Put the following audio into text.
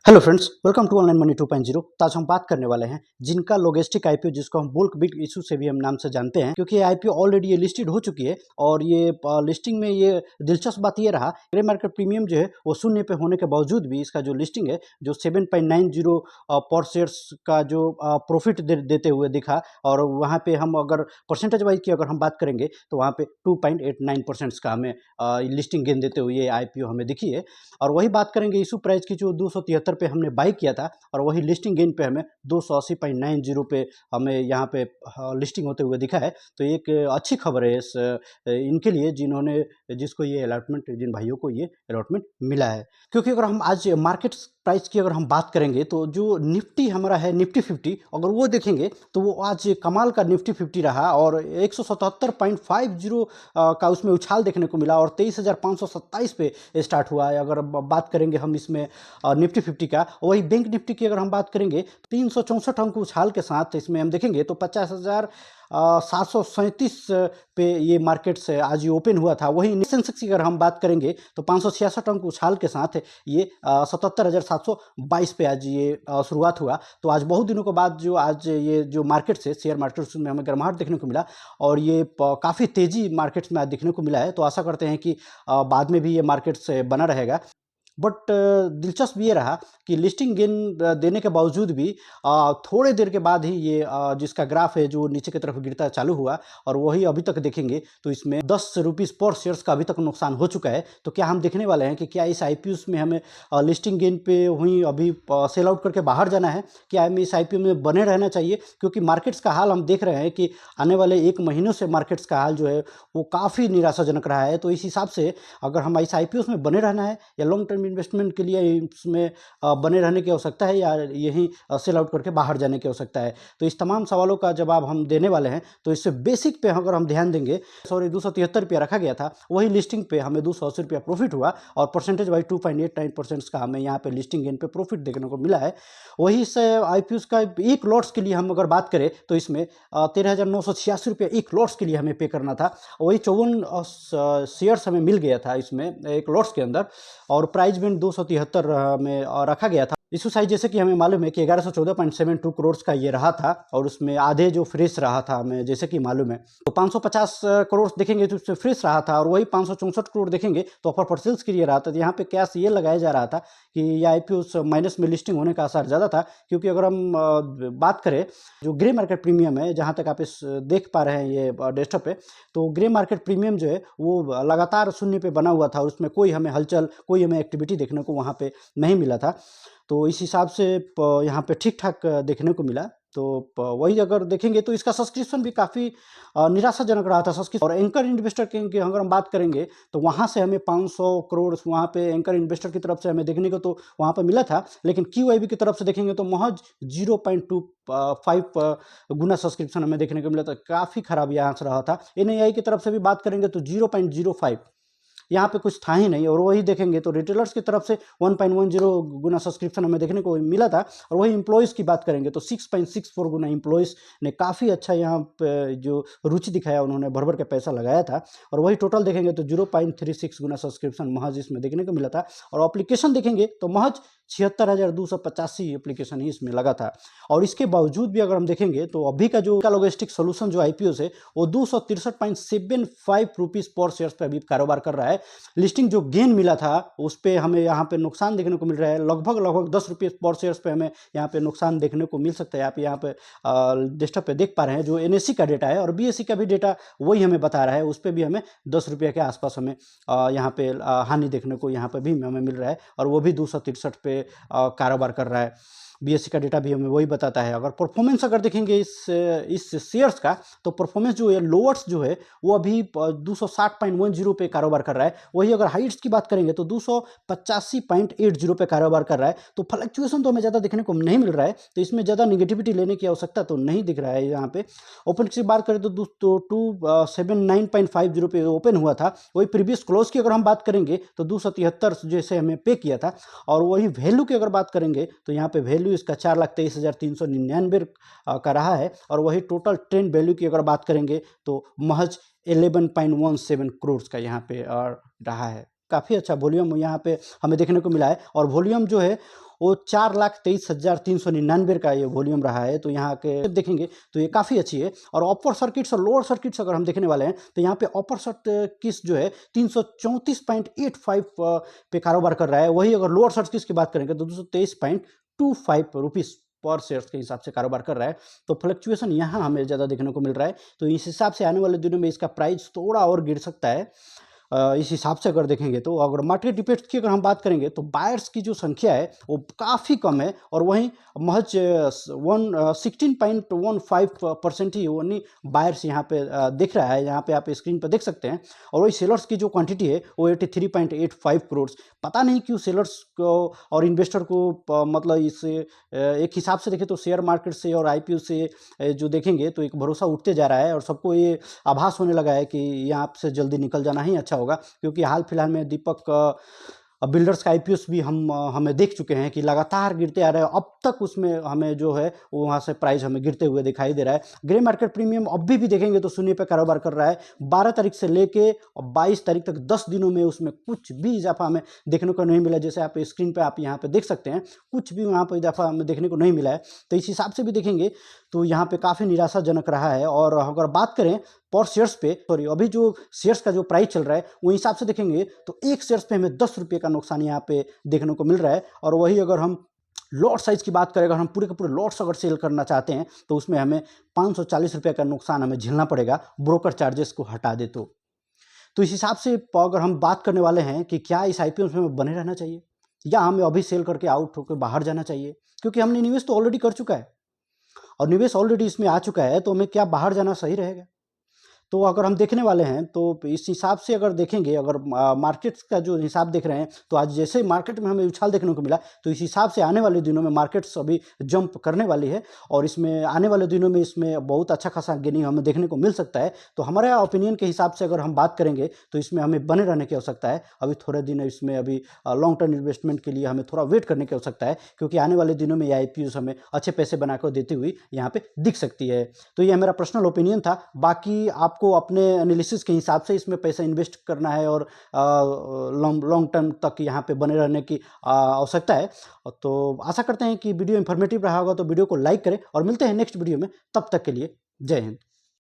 Hello friends, welcome to online money 2.0। तो आज हम बात करने वाले हैं जिनका लॉजिस्टिक आईपीओ, जिसको हम बुल्क बिग इशू से भी हम नाम से जानते हैं, क्योंकि ये आईपीओ ऑलरेडी ये लिस्टेड हो चुकी है। और ये लिस्टिंग में ये दिलचस्प बात ये रहा, ग्रे मार्केट प्रीमियम जो है वो शून्य पे होने के बावजूद भी इसका जो लिस्टिंग है, जो 7.90 पर शेयर्स का जो प्रॉफिट देते हुए दिखा। और वहाँ पे हम अगर परसेंटेज वाइज की अगर हम बात करेंगे तो वहाँ पे 2.89% का हमें लिस्टिंग गेन देते हुए ये आईपीओ हमें दिखी है। और वही बात करेंगे इशू प्राइस की, जो 273 पे हमने बाई किया था, और वही लिस्टिंग गेन पे हमें 280.90 पे हमें यहाँ पे लिस्टिंग होते हुए दिखा है। तो एक अच्छी खबर है इस इनके लिए जिसको ये अलॉटमेंट, जिन भाइयों को ये अलॉटमेंट मिला है। क्योंकि अगर हम आज मार्केट प्राइस की अगर हम बात करेंगे तो जो निफ्टी हमारा है, निफ्टी 50, अगर वो देखेंगे तो वो आज कमाल का निफ्टी 50 रहा और 177.50 का उसमें उछाल देखने को मिला और 23,527 पे स्टार्ट हुआ है। अगर बात करेंगे हम इसमें निफ्टी 50 का, वही बैंक निफ्टी की अगर हम बात करेंगे 364 अंक उछाल के साथ इसमें हम देखेंगे तो 50,737 पे ये मार्केट से आज ये ओपन हुआ था। वही सेंसेक्स की अगर हम बात करेंगे तो 566 अंक उछाल के साथ ये 77,722 पे आज ये शुरुआत हुआ। तो आज बहुत दिनों के बाद जो आज ये जो मार्केट से शेयर मार्केट में हमें गर्माहट देखने को मिला और ये काफ़ी तेज़ी मार्केट्स में आज देखने को मिला है। तो आशा करते हैं कि बाद में भी ये मार्केट से बना रहेगा। बट दिलचस्प ये रहा कि लिस्टिंग गेन देने के बावजूद भी थोड़े देर के बाद ही ये जिसका ग्राफ है जो नीचे की तरफ गिरता चालू हुआ। और वही अभी तक देखेंगे तो इसमें 10 रुपीज़ पर शेयर्स का अभी तक नुकसान हो चुका है। तो क्या हम देखने वाले हैं कि क्या इस आईपीओ में हमें लिस्टिंग गेन पे हुई अभी सेल आउट करके बाहर जाना है, क्या हमें इस आईपीओ में बने रहना चाहिए? क्योंकि मार्केट्स का हाल हम देख रहे हैं कि आने वाले 1 महीनों से मार्केट्स का हाल जो है वो काफ़ी निराशाजनक रहा है। तो इस हिसाब से अगर हम इस आईपीओ में बने रहना है या लॉन्ग टर्म इन्वेस्टमेंट के लिए इसमें बने रहने की आवश्यकता है, या यही सेल आउट करके बाहर जाने की आवश्यकता है? तो इस तमाम सवालों का जवाब हम देने वाले हैं। तो इससे बेसिक पे अगर हम ध्यान देंगे, सॉरी 273 रुपया रखा गया था, वही लिस्टिंग पे हमें 280 रुपया प्रॉफिट हुआ और परसेंटेज वाइज 2.89% का हमें यहाँ पे लिस्टिंग गेन पे प्रॉफिट देखने को मिला है। वही से आईपीओ का एक लॉट्स के लिए हम अगर बात करें तो इसमें 13,986 रुपया एक लॉट्स के लिए हमें पे करना था। वही 54 शेयर्स हमें मिल गया था इसमें एक लॉट्स के अंदर, और प्राइस भी 273 में रखा गया था। इशू साइज जैसे कि हमें मालूम है कि 1114.72 करोड़ का ये रहा था और उसमें आधे जो फ्रेश रहा था हमें जैसे कि मालूम है। तो 550 करोड़ देखेंगे तो उसमें फ्रेश रहा था और वही 564 करोड़ देखेंगे तो अपर परसेल्स के लिए रहा था। तो यहाँ पे कैश ये लगाया जा रहा था कि ये आईपीओ माइनस में लिस्टिंग होने का आसार ज़्यादा था। क्योंकि अगर हम बात करें जो ग्रे मार्केट प्रीमियम है, जहाँ तक आप इस देख पा रहे हैं ये डेस्कटॉप पे, तो ग्रे मार्केट प्रीमियम जो है वो लगातार शून्य पे बना हुआ था और उसमें कोई हमें हलचल, कोई हमें एक्टिविटी देखने को वहाँ पे नहीं मिला था। तो इस हिसाब से यहाँ पे ठीक-ठाक देखने को मिला। तो वही अगर देखेंगे तो इसका सब्सक्रिप्शन भी काफ़ी निराशाजनक रहा था सब्सक्रिप्शन। और एंकर इन्वेस्टर की अगर हम बात करेंगे तो वहाँ से हमें 500 करोड़ वहाँ पे एंकर इन्वेस्टर की तरफ से हमें देखने को तो वहाँ पे मिला था। लेकिन क्यूआईबी की तरफ से देखेंगे तो महज 0.25 गुना सब्सक्रिप्शन हमें देखने को मिला था। काफ़ी खराब यहाँ से रहा था। एनआईआई की तरफ से भी बात करेंगे तो 0.05, यहाँ पे कुछ था ही नहीं। और वही देखेंगे तो रिटेलर्स की तरफ से 1.10 गुना सब्सक्रिप्शन हमें देखने को मिला था। और वही एम्प्लॉयज़ की बात करेंगे तो 6.64 गुना एम्प्लॉयज़ ने काफ़ी अच्छा यहाँ पे जो रुचि दिखाया, उन्होंने भर-भर के पैसा लगाया था। और वही टोटल देखेंगे तो 0.36 गुना सब्सक्रिप्शन महज इसमें देखने को मिला था। और एप्लीकेशन देखेंगे तो महज 76,285 एप्लीकेशन ही इसमें लगा था। और इसके बावजूद भी अगर हम देखेंगे तो अभी का जो लॉजिस्टिक सॉल्यूशन जो आईपीओ है वो 263.75 रुपीज़ पर शेयर पे अभी कारोबार कर रहा है। लिस्टिंग जो गेन मिला था उस पे हमें यहाँ पे नुकसान देखने को मिल रहा है। लगभग 10 रुपये पर शेयर पे हमें यहाँ पे नुकसान देखने को मिल सकता है। आप यहाँ पे डेस्कटॉप पे देख पा रहे हैं जो एनएससी का डेटा है और बीएससी का भी डेटा वही हमें बता रहा है। उस पर भी हमें 10 रुपये के आसपास हमें यहाँ पे हानि देखने को यहाँ पे भी हमें मिल रहा है और वो भी 263 पे कारोबार कर रहा है। बीएससी का डेटा भी हमें वही बताता है। अगर परफॉर्मेंस अगर देखेंगे इस शेयर्स का, तो परफॉर्मेंस जो है लोअर्स जो है वो अभी 260.10 पे कारोबार कर रहा है। वही अगर हाइट्स की बात करेंगे तो 285.80 पे कारोबार कर रहा है। तो फ्लक्चुएशन तो हमें ज़्यादा देखने को नहीं मिल रहा है, तो इसमें ज़्यादा निगेटिविटी लेने की आवश्यकता तो नहीं दिख रहा है। यहाँ पे ओपन की बात करें तो 279.50 पे ओपन हुआ था। वही प्रीवियस क्लोज की अगर हम बात करेंगे तो 277 जैसे हमें पे किया था। और वही वैल्यू की अगर बात करेंगे तो यहाँ पे वैल्यू इसका 4,23,399 का रहा है। और वही टोटल ट्रेंड वैल्यू की अगर बात करेंगे तो महज 11.17 करोड़ का यहाँ पे रहा है। काफ़ी अच्छा वॉल्यूम यहाँ पे हमें देखने को मिला है, और वॉल्यूम जो है वो 4,23,399 का ये वॉल्यूम रहा है। तो यहाँ के देखेंगे तो ये काफ़ी अच्छी है। और अपर सर्किट्स और लोअर सर्किट्स अगर हम देखने वाले हैं तो यहाँ पे अपर सर्किट्स जो है 334.85 पे कारोबार कर रहा है। वही अगर लोअर सर्किट्स की बात करेंगे तो 223.25 रुपीज़ पर शेयर्स के हिसाब से कारोबार कर रहा है। तो फ्लक्चुएशन यहाँ हमें ज़्यादा देखने को मिल रहा है। तो इस हिसाब से आने वाले दिनों में इसका प्राइस थोड़ा और गिर सकता है। इस हिसाब से अगर देखेंगे तो अगर मार्केट डिपेंड्स की अगर हम बात करेंगे तो बायर्स की जो संख्या है वो काफ़ी कम है, और वहीं महज 16.15% ही वही बायर्स यहाँ पे दिख रहा है। यहाँ पे आप स्क्रीन पर देख सकते हैं। और वही सेलर्स की जो क्वांटिटी है वो 83.85 करोड़। पता नहीं क्यों सेलर्स को और इन्वेस्टर को मतलब इस एक हिसाब से देखें तो शेयर मार्केट से और IPO से जो देखेंगे तो एक भरोसा उठते जा रहा है, और सबको ये आभास होने लगा है कि यहाँ से जल्दी निकल जाना ही अच्छा होगा। क्योंकि हाल फिलहाल में दीपक बिल्डर्स का IPOs भी हमें देख चुके हैं कि लगातार गिरते आ रहे हैं। अब तक उसमें हमें जो है वो वहाँ से प्राइस हमें गिरते हुए दिखाई दे रहा है। ग्रे मार्केट प्रीमियम अभी भी देखेंगे तो शून्य पे कारोबार कर रहा है। 12 तारीख से लेके और 22 तारीख तक 10 दिनों में उसमें कुछ भी इजाफा हमें देखने को नहीं मिला। जैसे आप स्क्रीन पर आप यहाँ पे देख सकते हैं, कुछ भी वहाँ पर इजाफा हमें देखने को नहीं मिला है। तो इस हिसाब से भी देखेंगे तो यहाँ पे काफ़ी निराशाजनक रहा है। और अगर बात करें पर शेयर्स पे, सॉरी अभी जो शेयर्स का जो प्राइस चल रहा है वो हिसाब से देखेंगे तो एक शेयर्स पे हमें 10 रुपये का नुकसान यहाँ पे देखने को मिल रहा है। और वही अगर हम लॉट साइज़ की बात करें, अगर हम पूरे के पूरे लॉट्स अगर सेल करना चाहते हैं तो उसमें हमें 540 रुपये का नुकसान हमें झेलना पड़ेगा, ब्रोकर चार्जेस को हटा दे तो इस हिसाब से अगर हम बात करने वाले हैं कि क्या इस IPO में हमें बने रहना चाहिए या हमें अभी सेल करके आउट होकर बाहर जाना चाहिए, क्योंकि हमने निवेश तो ऑलरेडी कर चुका है और निवेश ऑलरेडी इसमें आ चुका है, तो हमें क्या बाहर जाना सही रहेगा। तो अगर हम देखने वाले हैं तो इस हिसाब से अगर देखेंगे, अगर मार्केट का जो हिसाब देख रहे हैं तो आज जैसे मार्केट में हमें उछाल देखने को मिला, तो इस हिसाब से आने वाले दिनों में मार्केट्स अभी जंप करने वाली है, और इसमें आने वाले दिनों में इसमें बहुत अच्छा खासा गेनिंग हमें देखने को मिल सकता है। तो हमारे ओपिनियन के हिसाब से अगर हम बात करेंगे तो इसमें हमें बने रहने की आवश्यकता है। अभी थोड़े दिन इसमें अभी लॉन्ग टर्म इन्वेस्टमेंट के लिए हमें थोड़ा वेट करने की आवश्यकता है, क्योंकि आने वाले दिनों में ये IPOs हमें अच्छे पैसे बनाकर देती हुई यहाँ पे दिख सकती है। तो ये मेरा पर्सनल ओपिनियन था। बाकी आपको अपने एनालिसिस के हिसाब से इसमें पैसा इन्वेस्ट करना है और लॉन्ग टर्म तक यहाँ पे बने रहने की आवश्यकता है। तो आशा करते हैं कि वीडियो इन्फॉर्मेटिव रहा होगा, तो वीडियो को लाइक करें और मिलते हैं नेक्स्ट वीडियो में। तब तक के लिए जय हिंद।